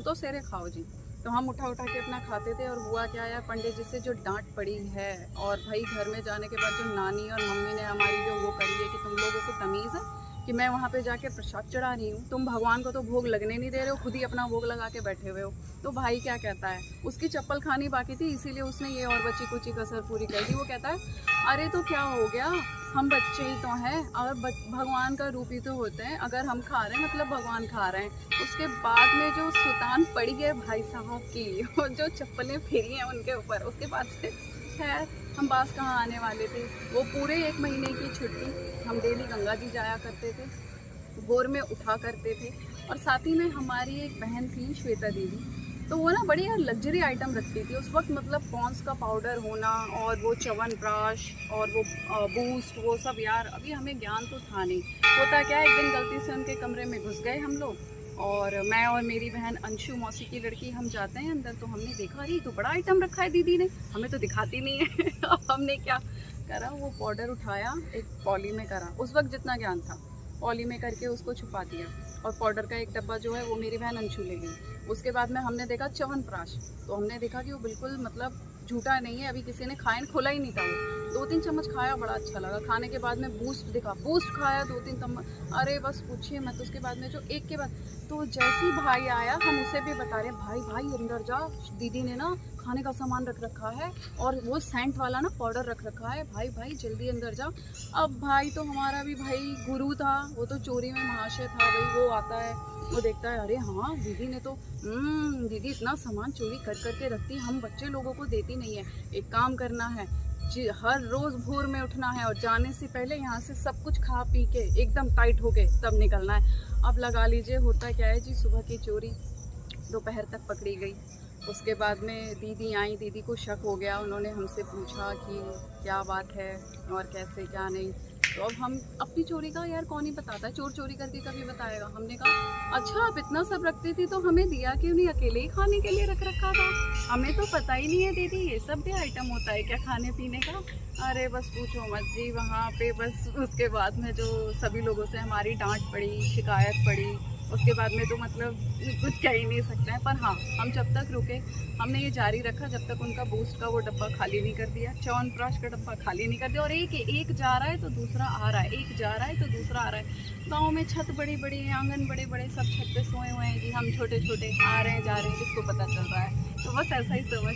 तो सेरे खाओ जी। तो हम उठा उठा के अपना खाते थे। और हुआ क्या यार, पंडित जी से जो डांट पड़ी है, और भाई घर में जाने के बाद जो नानी और मम्मी ने हमारी जो वो करी है कि तुम लोगों को तमीज़ है कि मैं वहाँ पे जाके प्रसाद चढ़ा रही हूँ, तुम भगवान को तो भोग लगने नहीं दे रहे हो, खुद ही अपना भोग लगा के बैठे हुए हो। तो भाई क्या कहता है, उसकी चप्पल खानी बाकी थी, इसीलिए उसने ये और बची कुची कसर पूरी कर दी। वो कहता है अरे तो क्या हो गया, हम बच्चे ही तो हैं, और भगवान का रूप ही तो होते हैं, अगर हम खा रहे हैं मतलब भगवान खा रहे हैं। उसके बाद में जो सुतान पड़ी है भाई साहब की, और जो चप्पलें फेरी हैं उनके ऊपर, उसके बाद से खैर हम पास कहाँ आने वाले थे। वो पूरे 1 महीने की छुट्टी हम डेली गंगा जी जाया करते थे, भोर में उठा करते थे। और साथ ही में हमारी एक बहन थी श्वेता दीदी, तो वो ना बड़ी यार लग्जरी आइटम रखती थी उस वक्त, मतलब पॉन्ड्स का पाउडर होना, और वो च्यवनप्राश, और वो बूस्ट, वो सब यार अभी हमें ज्ञान तो था नहीं। होता क्या है, एक दिन गलती से उनके कमरे में घुस गए हम लोग, और मैं और मेरी बहन अंशु मौसी की लड़की, हम जाते हैं अंदर, तो हमने देखा अरे तो बड़ा आइटम रखा है दीदी ने, हमें तो दिखाती नहीं है। अब हमने क्या करा, वो पाउडर उठाया, एक पॉली में करा, उस वक्त जितना ज्ञान था पॉली में करके उसको छुपा दिया, और पाउडर का एक डब्बा जो है वो मेरी बहन अंशु ले गई। उसके बाद में हमने देखा च्यवनप्राश, तो हमने देखा कि वो बिल्कुल मतलब झूठा नहीं है, अभी किसी ने खाया खोला ही नहीं था वो। 2-3 चम्मच खाया, बड़ा अच्छा लगा। खाने के बाद में बूस्ट दिखा, बूस्ट खाया 2-3 चम्मच, अरे बस पूछिए मत। उसके बाद में जो एक के बाद, तो जैसे ही भाई आया हम उसे भी बता रहे भाई भाई अंदर जा, दीदी ने ना खाने का सामान रख रखा है, और वो सेंट वाला ना पाउडर रख रखा है, भाई भाई जल्दी अंदर जा। अब भाई तो हमारा भी भाई गुरु था, वो तो चोरी में महाशय था भाई, वो आता है, वो देखता है अरे हाँ दीदी ने तो दीदी इतना सामान चोरी कर करके रखती, हम बच्चे लोगों को देती नहीं है। एक काम करना है, हर रोज़ भोर में उठना है, और जाने से पहले यहाँ से सब कुछ खा पी के एकदम टाइट होके तब निकलना है। अब लगा लीजिए होता क्या है जी, सुबह की चोरी दोपहर तक पकड़ी गई। उसके बाद में दीदी आई, दीदी को शक हो गया, उन्होंने हमसे पूछा कि क्या बात है और कैसे क्या नहीं। तो अब हम अपनी चोरी का यार कौन ही बताता है, चोर चोरी करके कभी बताएगा। हमने कहा अच्छा आप इतना सब रखती थी तो हमें दिया क्यों नहीं, अकेले ही खाने के लिए रख रखा था, हमें तो पता ही नहीं है दीदी ये सब भी आइटम होता है क्या खाने पीने का। अरे बस पूछो मत जी, वहाँ पे बस उसके बाद में जो सभी लोगों से हमारी डांट पड़ी, शिकायत पड़ी, उसके बाद में तो मतलब कुछ कह ही नहीं सकते हैं। पर हाँ, हम जब तक रुके हमने ये जारी रखा जब तक उनका बूस्ट का वो डब्बा खाली नहीं कर दिया, च्यवनप्राश का डब्बा खाली नहीं कर दिया। और एक जा रहा है तो दूसरा आ रहा है, एक जा रहा है तो दूसरा आ रहा है। गाँव में छत बड़ी बड़ी है, आंगन बड़े बड़े, सब छत पे सोए हुए हैं जी, हम छोटे छोटे आ रहे हैं जा रहे हैं, किसको पता चल रहा है। तो बस ऐसा ही समझ